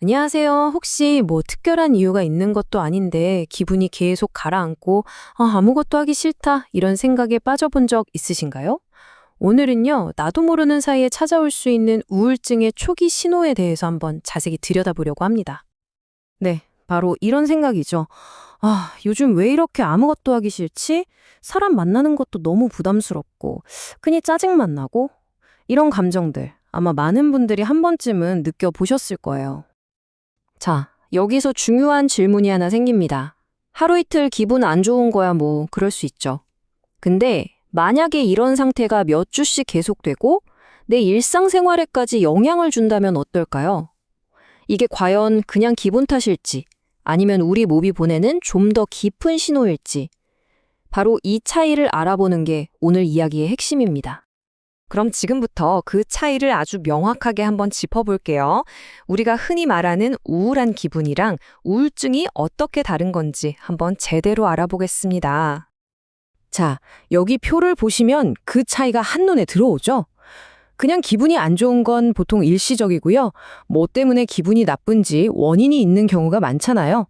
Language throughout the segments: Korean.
안녕하세요. 혹시 뭐 특별한 이유가 있는 것도 아닌데 기분이 계속 가라앉고 아무것도 하기 싫다 이런 생각에 빠져본 적 있으신가요? 오늘은요, 나도 모르는 사이에 찾아올 수 있는 우울증의 초기 신호에 대해서 한번 자세히 들여다보려고 합니다. 네, 바로 이런 생각이죠. 요즘 왜 이렇게 아무것도 하기 싫지? 사람 만나는 것도 너무 부담스럽고, 괜히 짜증만 나고, 이런 감정들 아마 많은 분들이 한 번쯤은 느껴보셨을 거예요. 자, 여기서 중요한 질문이 하나 생깁니다. 하루 이틀 기분 안 좋은 거야 뭐 그럴 수 있죠. 근데 만약에 이런 상태가 몇 주씩 계속되고 내 일상생활에까지 영향을 준다면 어떨까요? 이게 과연 그냥 기분 탓일지 아니면 우리 몸이 보내는 좀 더 깊은 신호일지 바로 이 차이를 알아보는 게 오늘 이야기의 핵심입니다. 그럼 지금부터 그 차이를 아주 명확하게 한번 짚어볼게요. 우리가 흔히 말하는 우울한 기분이랑 우울증이 어떻게 다른 건지 한번 제대로 알아보겠습니다. 자, 여기 표를 보시면 그 차이가 한눈에 들어오죠? 그냥 기분이 안 좋은 건 보통 일시적이고요. 뭐 때문에 기분이 나쁜지 원인이 있는 경우가 많잖아요.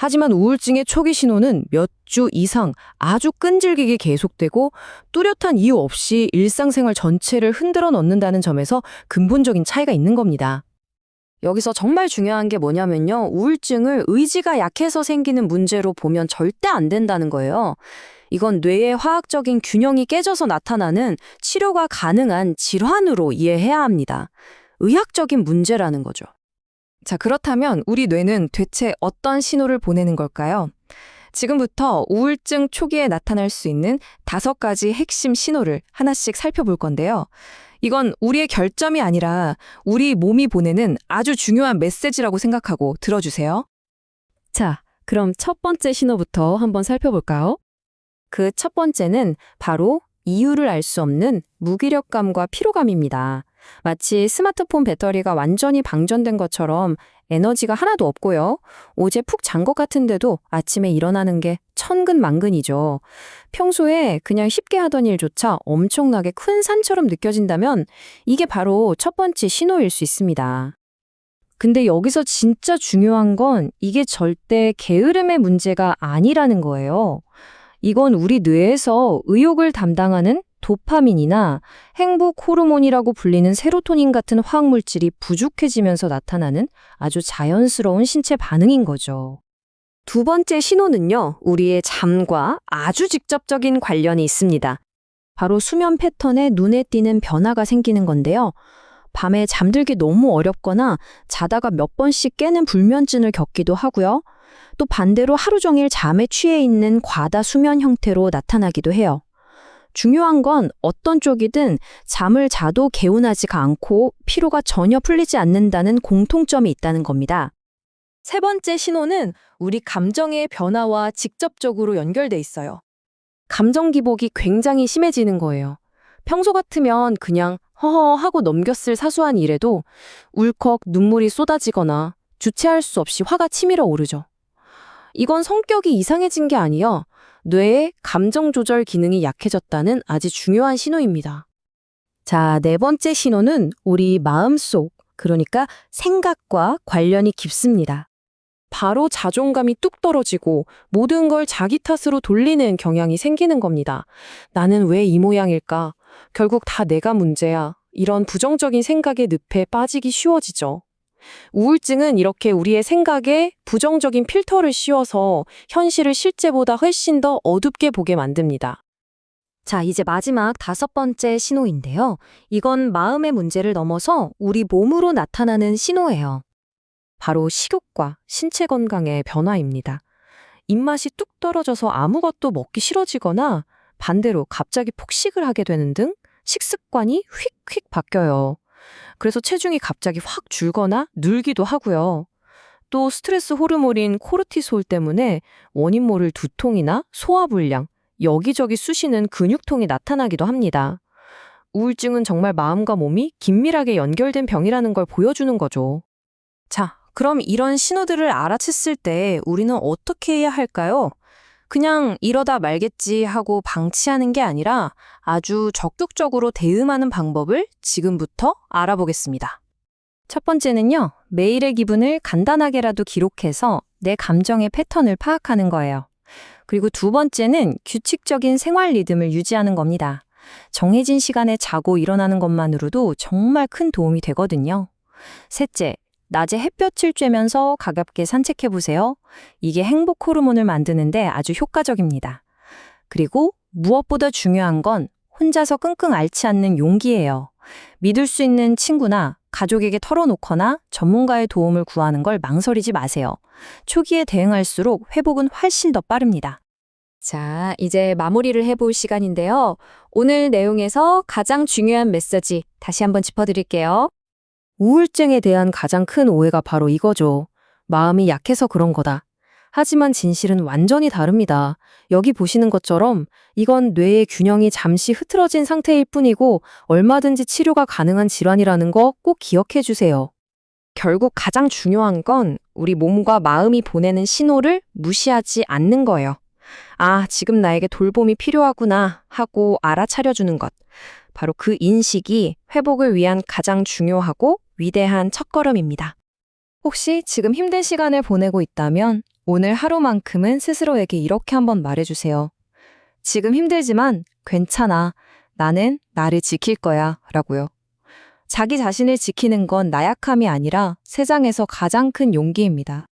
하지만 우울증의 초기 신호는 몇 주 이상 아주 끈질기게 계속되고 뚜렷한 이유 없이 일상생활 전체를 흔들어 넣는다는 점에서 근본적인 차이가 있는 겁니다. 여기서 정말 중요한 게 뭐냐면요. 우울증을 의지가 약해서 생기는 문제로 보면 절대 안 된다는 거예요. 이건 뇌의 화학적인 균형이 깨져서 나타나는 치료가 가능한 질환으로 이해해야 합니다. 의학적인 문제라는 거죠. 자, 그렇다면 우리 뇌는 대체 어떤 신호를 보내는 걸까요? 지금부터 우울증 초기에 나타날 수 있는 5가지 핵심 신호를 하나씩 살펴볼 건데요. 이건 우리의 결점이 아니라 우리 몸이 보내는 아주 중요한 메시지라고 생각하고 들어주세요. 자, 그럼 첫 번째 신호부터 한번 살펴볼까요? 그 첫 번째는 바로 이유를 알 수 없는 무기력감과 피로감입니다. 마치 스마트폰 배터리가 완전히 방전된 것처럼 에너지가 하나도 없고요. 어제 푹 잔 것 같은데도 아침에 일어나는 게 천근만근이죠. 평소에 그냥 쉽게 하던 일조차 엄청나게 큰 산처럼 느껴진다면 이게 바로 첫 번째 신호일 수 있습니다. 근데 여기서 진짜 중요한 건 이게 절대 게으름의 문제가 아니라는 거예요. 이건 우리 뇌에서 의욕을 담당하는 도파민이나 행복 호르몬이라고 불리는 세로토닌 같은 화학물질이 부족해지면서 나타나는 아주 자연스러운 신체 반응인 거죠. 두 번째 신호는요, 우리의 잠과 아주 직접적인 관련이 있습니다. 바로 수면 패턴에 눈에 띄는 변화가 생기는 건데요. 밤에 잠들기 너무 어렵거나 자다가 몇 번씩 깨는 불면증을 겪기도 하고요. 또 반대로 하루 종일 잠에 취해 있는 과다 수면 형태로 나타나기도 해요. 중요한 건 어떤 쪽이든 잠을 자도 개운하지가 않고 피로가 전혀 풀리지 않는다는 공통점이 있다는 겁니다. 세 번째 신호는 우리 감정의 변화와 직접적으로 연결돼 있어요. 감정 기복이 굉장히 심해지는 거예요. 평소 같으면 그냥 허허 하고 넘겼을 사소한 일에도 울컥 눈물이 쏟아지거나 주체할 수 없이 화가 치밀어 오르죠. 이건 성격이 이상해진 게 아니요. 뇌의 감정 조절 기능이 약해졌다는 아주 중요한 신호입니다. 자, 네 번째 신호는 우리 마음속, 그러니까 생각과 관련이 깊습니다. 바로 자존감이 뚝 떨어지고 모든 걸 자기 탓으로 돌리는 경향이 생기는 겁니다. 나는 왜 이 모양일까? 결국 다 내가 문제야. 이런 부정적인 생각의 늪에 빠지기 쉬워지죠. 우울증은 이렇게 우리의 생각에 부정적인 필터를 씌워서 현실을 실제보다 훨씬 더 어둡게 보게 만듭니다. 자, 이제 마지막 5번째 신호인데요. 이건 마음의 문제를 넘어서 우리 몸으로 나타나는 신호예요. 바로 식욕과 신체 건강의 변화입니다. 입맛이 뚝 떨어져서 아무것도 먹기 싫어지거나 반대로 갑자기 폭식을 하게 되는 등 식습관이 휙휙 바뀌어요. 그래서 체중이 갑자기 확 줄거나 늘기도 하고요. 또 스트레스 호르몬인 코르티솔 때문에 원인 모를 두통이나 소화불량, 여기저기 쑤시는 근육통이 나타나기도 합니다. 우울증은 정말 마음과 몸이 긴밀하게 연결된 병이라는 걸 보여주는 거죠. 자, 그럼 이런 신호들을 알아챘을 때 우리는 어떻게 해야 할까요? 그냥 이러다 말겠지 하고 방치하는 게 아니라 아주 적극적으로 대응하는 방법을 지금부터 알아보겠습니다. 첫 번째는요, 매일의 기분을 간단하게라도 기록해서 내 감정의 패턴을 파악하는 거예요. 그리고 두 번째는 규칙적인 생활 리듬을 유지하는 겁니다. 정해진 시간에 자고 일어나는 것만으로도 정말 큰 도움이 되거든요. 셋째, 낮에 햇볕을 쬐면서 가볍게 산책해보세요. 이게 행복 호르몬을 만드는데 아주 효과적입니다. 그리고 무엇보다 중요한 건 혼자서 끙끙 앓지 않는 용기예요. 믿을 수 있는 친구나 가족에게 털어놓거나 전문가의 도움을 구하는 걸 망설이지 마세요. 초기에 대응할수록 회복은 훨씬 더 빠릅니다. 자, 이제 마무리를 해볼 시간인데요. 오늘 내용에서 가장 중요한 메시지 다시 한번 짚어드릴게요. 우울증에 대한 가장 큰 오해가 바로 이거죠. 마음이 약해서 그런 거다. 하지만 진실은 완전히 다릅니다. 여기 보시는 것처럼 이건 뇌의 균형이 잠시 흐트러진 상태일 뿐이고 얼마든지 치료가 가능한 질환이라는 거 꼭 기억해 주세요. 결국 가장 중요한 건 우리 몸과 마음이 보내는 신호를 무시하지 않는 거예요. 아, 지금 나에게 돌봄이 필요하구나 하고 알아차려주는 것. 바로 그 인식이 회복을 위한 가장 중요하고 위대한 첫걸음입니다. 혹시 지금 힘든 시간을 보내고 있다면 오늘 하루만큼은 스스로에게 이렇게 한번 말해주세요. 지금 힘들지만 괜찮아. 나는 나를 지킬 거야. 라고요. 자기 자신을 지키는 건 나약함이 아니라 세상에서 가장 큰 용기입니다.